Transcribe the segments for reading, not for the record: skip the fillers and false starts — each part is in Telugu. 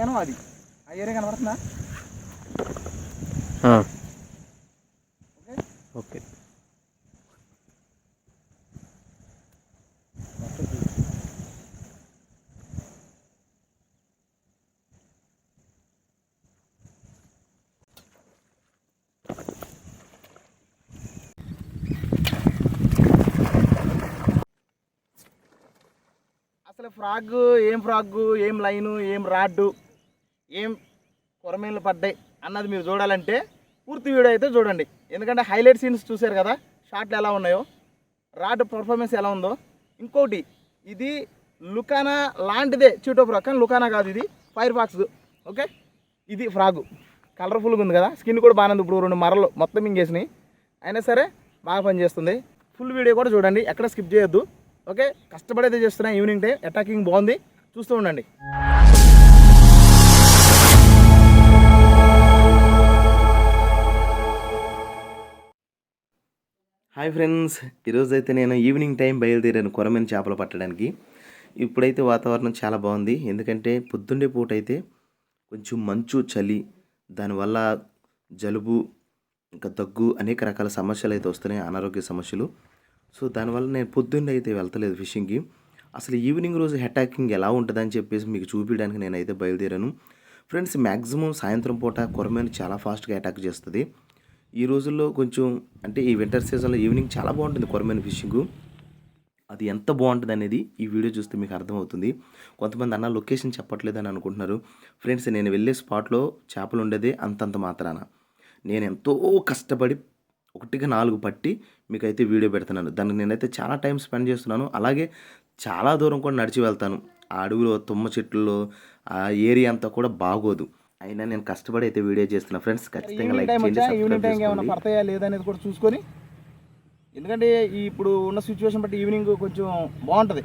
అది ఆ ఏరియా కనబడుతుందా? ఓకే. అసలు ఫ్రాగ్ ఏం లైను ఏం రాడ్డు ఏం కొరమేన్లు పడ్డాయి అన్నది మీరు చూడాలంటే పూర్తి వీడియో అయితే చూడండి. ఎందుకంటే హైలైట్ సీన్స్ చూశారు కదా, షాట్లు ఎలా ఉన్నాయో, రాడ్ పర్ఫార్మెన్స్ ఎలా ఉందో. ఇంకోటి ఇది లుకానా లాంటిదే చీటో ఫ్రాగ్, కానీ లుకానా కాదు, ఇది ఫైర్ ఫాక్స్. ఓకే, ఇది ఫ్రాగు కలర్ఫుల్గా ఉంది కదా, స్కిన్ కూడా బాగానే ఉంది. ఇప్పుడు 2 మరలు మొత్తం మింగేసినాయి, అయినా సరే బాగా పనిచేస్తుంది. ఫుల్ వీడియో కూడా చూడండి, ఎక్కడ స్కిప్ చేయొద్దు. ఓకే, కష్టపడైతే చేస్తున్నా. ఈవినింగ్ టైం అటాకింగ్ బాగుంది, చూస్తూ ఉండండి. హాయ్ ఫ్రెండ్స్, ఈరోజు అయితే నేను ఈవినింగ్ టైం బయలుదేరాను కొరమేను చేపలు పట్టడానికి. ఇప్పుడైతే వాతావరణం చాలా బాగుంది, ఎందుకంటే పొద్దున్నే పూట అయితే కొంచెం మంచు, చలి, దానివల్ల జలుబు, ఇంకా దగ్గు, అనేక రకాల సమస్యలు అయితే వస్తున్నాయి, అనారోగ్య సమస్యలు. సో దానివల్ల నేను పొద్దున్నే అయితే వెళ్తలేదు ఫిషింగ్కి. అసలు ఈవినింగ్ రోజు అటాకింగ్ ఎలా ఉంటుందని చెప్పేసి మీకు చూపించడానికి నేనైతే బయలుదేరాను. ఫ్రెండ్స్, మ్యాక్సిమం సాయంత్రం పూట కొరమేను చాలా ఫాస్ట్గా అటాక్ చేస్తుంది. ఈ రోజుల్లో కొంచెం అంటే ఈ వింటర్ సీజన్లో ఈవినింగ్ చాలా బాగుంటుంది కొరమేను ఫిషింగు. అది ఎంత బాగుంటుంది అనేది ఈ వీడియో చూస్తే మీకు అర్థమవుతుంది. కొంతమంది అన్న లొకేషన్ చెప్పట్లేదని అనుకుంటున్నారు. ఫ్రెండ్స్, నేను వెళ్ళే స్పాట్లో చేపలు ఉండేదే అంతంత మాత్రాన. నేను ఎంతో కష్టపడి 1కి 4 పట్టి మీకైతే వీడియో పెడుతున్నాను. దానికి నేనైతే చాలా టైం స్పెండ్ చేస్తున్నాను. అలాగే చాలా దూరం కూడా నడిచి వెళ్తాను. ఆ అడవిలో తుమ్మ చెట్లలో ఆ ఏరియా అంతా కూడా బాగోదు, అయినా నేను కష్టపడి అయితే వీడియో చేస్తున్నా. ఫ్రెండ్స్, ఖచ్చితంగా లైక్ చేయండి, ఈవినింగ్ టైం ఏమైనా పడతాయా లేదనేది కూడా చూసుకొని, ఎందుకంటే ఇప్పుడు ఉన్న సిచ్యువేషన్ బట్టి ఈవినింగ్ కొంచెం బాగుంటుంది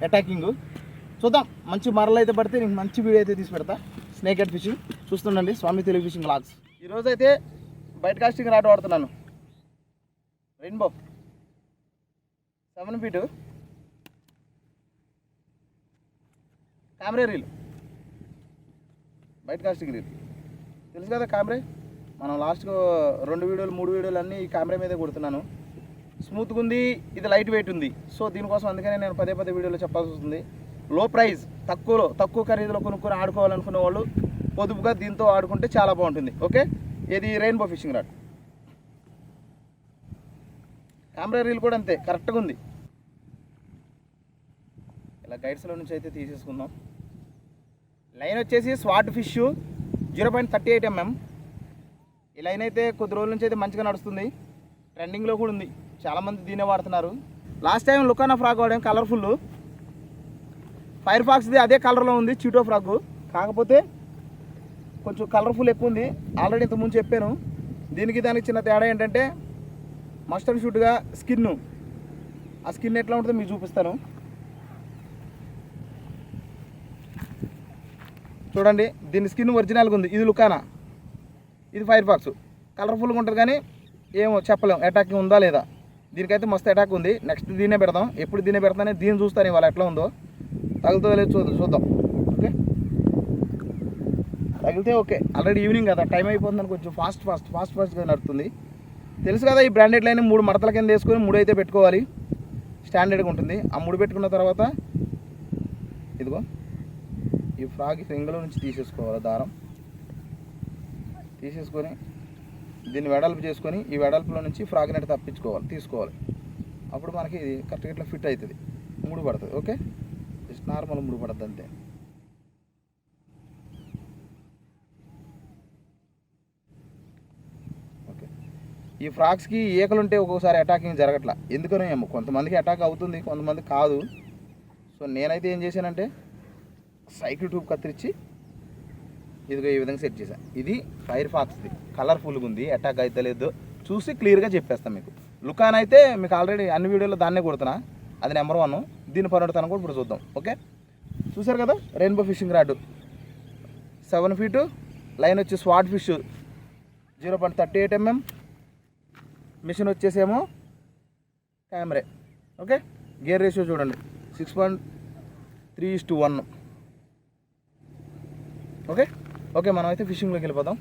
అటాకింగ్. చూద్దాం, మంచి మరలు అయితే పడితే నీకు మంచి వీడియో అయితే తీసి పెడతా. స్నేక్ హెడ్ ఫిషింగ్ చూస్తుండండి, స్వామి తెలుగు ఫిషింగ్ వ్లాగ్స్. ఈరోజు అయితే బయట కాస్టింగ్ రాడ్ వాడుతున్నాను, రెయిన్బో 7 ఫీటు కెమెరా రీల్, బయట కాస్టింగ్ రీల్ తెలుసు కదా కెమెరా. మనం లాస్ట్కు 2 వీడియోలు 3 వీడియోలు అన్నీ ఈ కెమెరా మీదే కొడుతున్నాను. స్మూత్గా ఉంది, ఇది లైట్ వెయిట్ ఉంది. సో దీనికోసం అందుకనే నేను పదే వీడియోలో చెప్పాల్సి వస్తుంది. లో ప్రైస్, తక్కువ ఖరీదులో కొనుక్కొని ఆడుకోవాలనుకునే వాళ్ళు పొదుపుగా దీంతో ఆడుకుంటే చాలా బాగుంటుంది. ఓకే, ఇది rainbow fishing rod. Camera reel కూడా అంతే కరెక్ట్గా ఉంది. ఇలా గైడ్స్లో నుంచి అయితే తీసేసుకుందాం. లైన్ వచ్చేసి స్వాట్ ఫిష్ 0.38 mm. ఈ లైన్ అయితే కొద్ది రోజుల నుంచి అయితే మంచిగా నడుస్తుంది, ట్రెండింగ్లో కూడా ఉంది, చాలామంది దీనే వాడుతున్నారు. Last time లుకానా frog వాడాం, colourful. Fire ఫాక్స్ది అదే కలర్లో ఉంది చీటో ఫ్రాగ్, కాకపోతే కొంచెం కలర్ఫుల్ ఎక్కువ ఉంది. ఆల్రెడీ ఇంతకుముందు చెప్పాను. దీనికి దానికి చిన్న తేడా ఏంటంటే మస్టర్డ్ షూట్గా స్కిన్, ఆ స్కిన్ ఎట్లా ఉంటుందో మీకు చూపిస్తాను. చూడండి, దీని స్కిన్ ఒరిజినల్గా ఉంది. ఇది లుకానా, ఇది ఫైర్ ఫాక్స్. కలర్ఫుల్గా ఉంటుంది కానీ ఏమో చెప్పలేం అటాకింగ్ ఉందా లేదా. దీనికైతే మస్తు అటాక్ ఉంది. నెక్స్ట్ దీన్నే పెడదాం. ఎప్పుడు దీన్నే పెడతానే దీన్ని చూస్తాను ఇవాళ ఎట్లా ఉందో, తగులుతుందో లేదు చూద్దాం. ఓకే, తగిలితే ఓకే. ఆల్రెడీ ఈవినింగ్ కదా, టైం అయిపోతుందని కొంచెం ఫాస్ట్గా నడుస్తుంది. తెలుసు కదా, ఈ బ్రాండెడ్ లైన్ 3 మడతల కింద వేసుకొని 3 అయితే పెట్టుకోవాలి, స్టాండర్డ్గా ఉంటుంది. ఆ 3 పెట్టుకున్న తర్వాత ఇదిగో ఈ ఫ్రాగ్ రింగులో నుంచి తీసేసుకోవాలి, దారం తీసేసుకొని దీన్ని వెడల్పు చేసుకొని ఈ వెడల్పులో నుంచి ఫ్రాగ్ నెట్ తీసుకోవాలి. అప్పుడు మనకి ఇది కరెక్ట్గా ఇట్లా ఫిట్ అవుతుంది, 3 పడుతుంది. ఓకే, జస్ట్ నార్మల్ 3 పడుతుంది అంతే. ఓకే, ఈ ఫ్రాగ్స్కి ఏకలుంటే ఒక్కొక్కసారి అటాకింగ్ జరగట్లా, ఎందుకనో ఏమో. కొంతమందికి అటాక్ అవుతుంది, కొంతమంది కాదు. సో నేనైతే ఏం చేశానంటే సైకిల్ ట్యూబ్ కత్తిరించి ఇదిగో ఈ విధంగా సెట్ చేశాను. ఇది ఫైర్ ఫాక్స్ది, కలర్ఫుల్గా ఉంది, అటాక్ అయితే లేదు, చూసి క్లియర్గా చెప్పేస్తాను మీకు. లుకాన్ అయితే మీకు ఆల్రెడీ అన్ని వీడియోలో దాన్నే కొడుతున్నా, అది నెంబర్ 1. దీని పరుడుతాను కూడా ఇప్పుడు చూద్దాం. ఓకే, చూసారు కదా, rainbow fishing rod 7 feet, line వచ్చి స్వాట్ ఫిష్ 0.38 mm, మిషన్ వచ్చేసేమో కెమెరా. ఓకే, గేర్ రేషియో చూడండి 6.3:1. ఓకే ఓకే, మనం అయితే ఫిషింగ్లోకి వెళ్ళిపోదాం.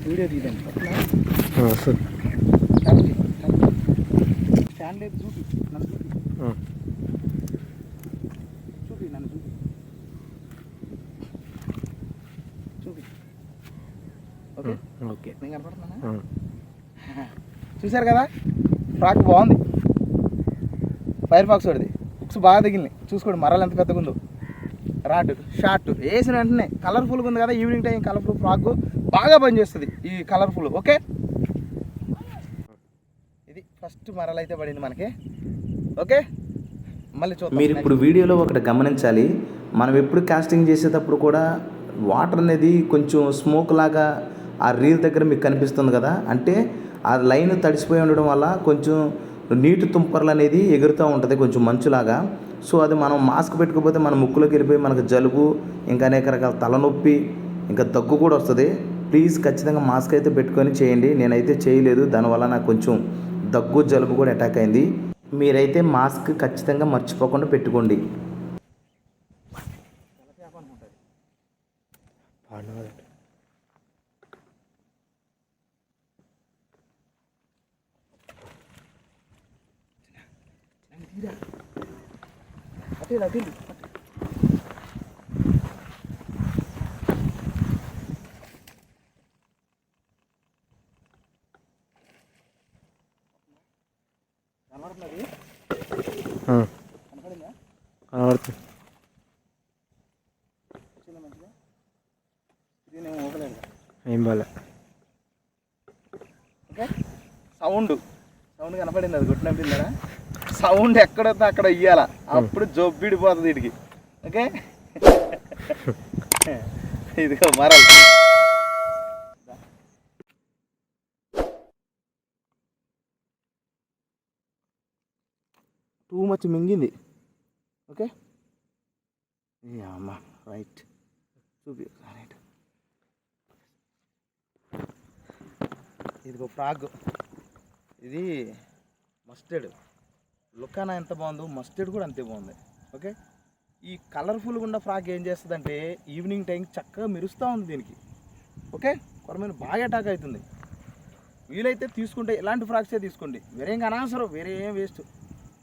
వీడియో తీద్దాం. స్టాండ్ లేదు, చూపి నన్ను, చూపి నన్ను, చూపి. Okay okay. నేను కనపడుతున్నా. చూశారు కదా, ఫ్రాక్ బాగుంది. ఫైర్ ఫాక్స్ వాడిది. బుక్స్ బాగా తగిలినాయి. చూసుకోండి మరాలు ఎంత పెద్దగా ఉందో. రాడ్ షార్ట్ వేసిన వెంటనే కలర్ఫుల్గా ఉంది కదా, ఈవినింగ్ టైం కలర్ఫుల్ ఫ్రాక్ బాగా పనిచేస్తుంది ఈ కలర్ఫుల్. ఓకే, ఇది ఫస్ట్ మరలు అయితే పడింది మనకి. ఓకే, మళ్ళీ చూద్దాం. మీరు ఇప్పుడు వీడియోలో ఒకటి గమనించాలి, మనం ఎప్పుడు కాస్టింగ్ చేసేటప్పుడు కూడా వాటర్ అనేది కొంచెం స్మోక్ లాగా ఆ రీల్ దగ్గర మీకు కనిపిస్తుంది కదా, అంటే ఆ లైన్ తడిసిపోయి ఉండడం వల్ల కొంచెం నీటి తుంపర్లు అనేది ఎగురుతూ ఉంటుంది కొంచెం మంచులాగా. సో అది మనం మాస్క్ పెట్టుకోకపోతే మన ముక్కులోకి వెళ్ళిపోయి మనకు జలుబు, ఇంకా అనేక రకాల తలనొప్పి, ఇంకా దగ్గు కూడా వస్తుంది. ప్లీజ్ ఖచ్చితంగా మాస్క్ అయితే పెట్టుకొని చేయండి. నేనైతే చేయలేదు, దానివల్ల నాకు కొంచెం దగ్గు జలుబు కూడా అటాక్ అయింది. మీరైతే మాస్క్ ఖచ్చితంగా మర్చిపోకుండా పెట్టుకోండి. ఏం బాలే. ఓకే, సౌండ్ కనపడింది, అది కొట్టినట్టుందా? సౌండ్ ఎక్కడొద్దో అక్కడ ఇయ్యాల, అప్పుడు జొబ్బిడిపోతుంది వీడికి. ఓకే, ఇదిగో మరల్. టూ మచ్ మింగింది. ఓకే, అమ్మా రైట్, చూపి రైట్. ఇదిగో ఫ్రాగ్, ఇది మస్టర్డ్. లుకానా ఎంత బాగుందో, మస్టర్డ్ కూడా అంతే బాగుంది. ఓకే, ఈ కలర్ఫుల్గా ఉన్న ఫ్రాక్ ఏం చేస్తుందంటే ఈవినింగ్ టైం చక్కగా మెరుస్తూ ఉంది దీనికి. ఓకే, కొరమైన బాగా అటాక్ అవుతుంది. వీలైతే తీసుకుంటే ఇలాంటి ఫ్రాక్సే తీసుకోండి, వేరే ఇంకా అనవసరం, వేరే ఏం వేస్ట్.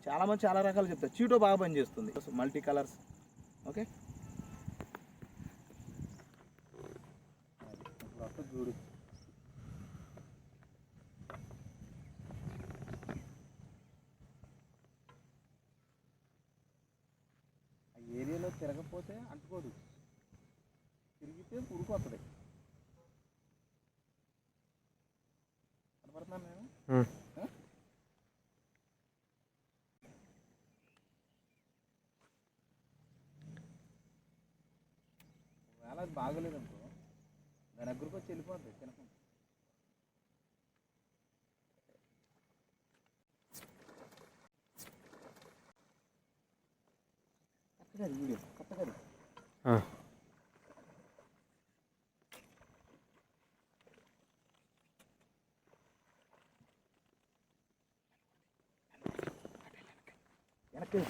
చాలామంది చాలా రకాలు చెప్తారు, చీటో బాగా పనిచేస్తుంది, మల్టీ కలర్స్. ఓకే, చూడు ఏరియాలో తిరగకపోతే అంటుకోదు, తిరిగితే ఉడికొస్తుంది. కనపడుతున్నాను నేను. ఒకవేళ అది బాగోలేదనుకో దాని దగ్గరకు వచ్చి వెళ్ళిపోద్ది తినకుండా. కరెక్ట్గా వీడియో కరెక్ట్గా వెనక్కి.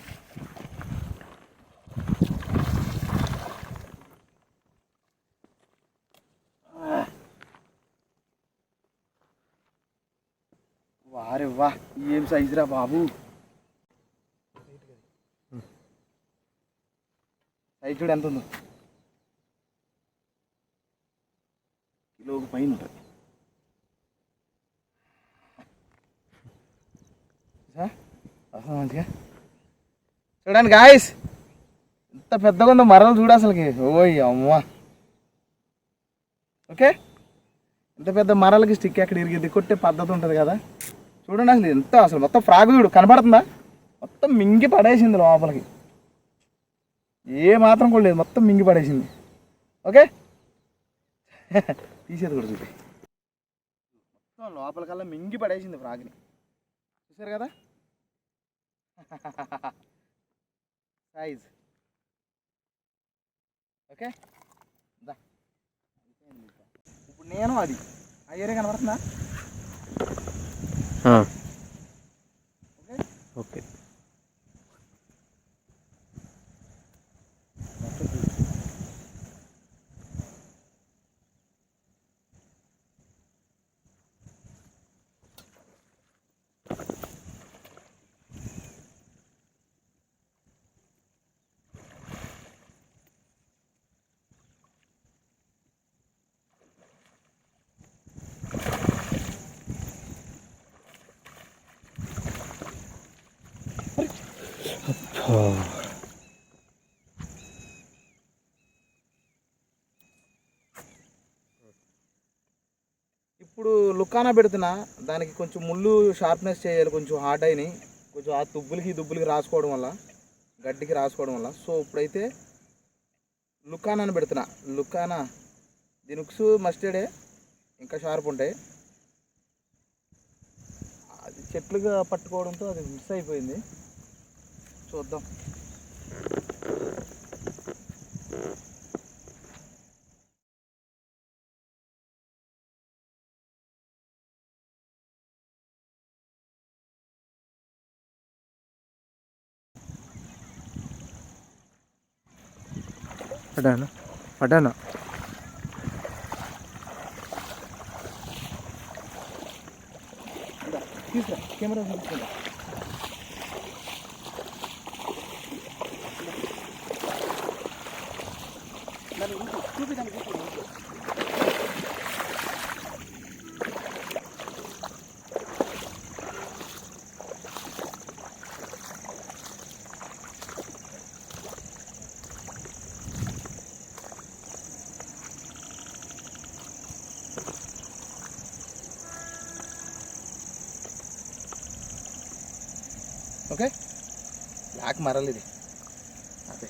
వారే వా, ఏం సైజురా బాబు. సైజు చూడు ఎంత ఉందో, కిలోకి పైన ఉంటుంది. మంచిగా చూడండి గాయస్, ఎంత పెద్దగా ఉందో మరలు చూడు అసలుకి. ఓయ్ అమ్మ. ఓకే, ఎంత పెద్ద మరలకి స్టిక్ ఎక్కడ ఇరిగిద్ది, కొట్టే పద్ధతి ఉంటుంది కదా. చూడండి అసలు ఎంత, అసలు మొత్తం ఫ్రాగ్ చూడు కనబడుతుందా, మొత్తం మింగి పడేసింది లోపలికి, ఏ మాత్రం కూడా లేదు, మొత్తం మింగి పడేసింది. ఓకే, తీసేది కూడా చూపి, మొత్తం లోపలికల్లా మింగి పడేసింది ఫ్రాగ్ని. చూసారు కదా సైజ్. ఓకే దా. ఇప్పుడు నేను అది ఆ ఏరియా కనబడుతుందా? ఓకే. ఇప్పుడు లుకానా పెడుతున్నా, దానికి కొంచెం ముళ్ళు షార్ప్నెస్ చేయాలి, కొంచెం హార్డ్ అయినాయి, కొంచెం ఆ దుబ్బులకి రాసుకోవడం వల్ల, గడ్డికి రాసుకోవడం వల్ల. సో ఇప్పుడైతే లుకానాని పెడుతున్నా. లుకానా దీని ఉక్స్ మస్టర్డే, ఇంకా షార్ప్ ఉంటాయి. అది చెట్లుగా పట్టుకోవడంతో అది మిస్ అయిపోయింది. చూద్దాం. పడ్డాను. తీసుకురా కెమెరా తీసుకురా. ఓకే బ్లాక్ మరల్ ఇది. అదే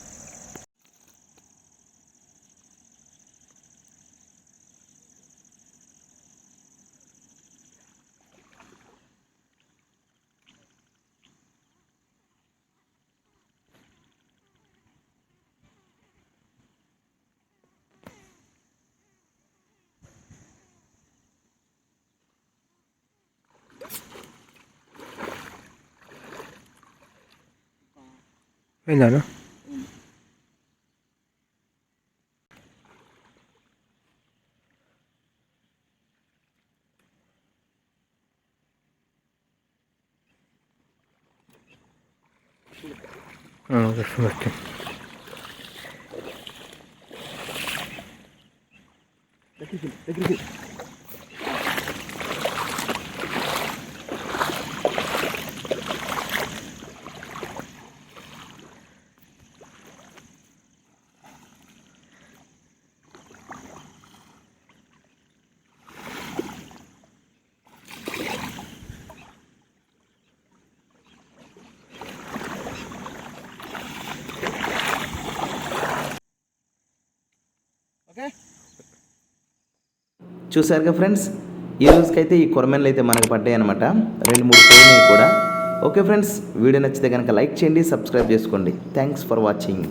ఏందాను ఓకే. దగ్గరికి ఓకే. చూసారుగా ఫ్రెండ్స్, ఈ రోజుకైతే ఈ కొరమెన్లు అయితే మనకు పడ్డాయి అనమాట. 2-3 పోయినాయి కూడా. ఓకే ఫ్రెండ్స్, వీడియో నచ్చితే కనుక లైక్ చేయండి, సబ్స్క్రైబ్ చేసుకోండి. Thanks for watching.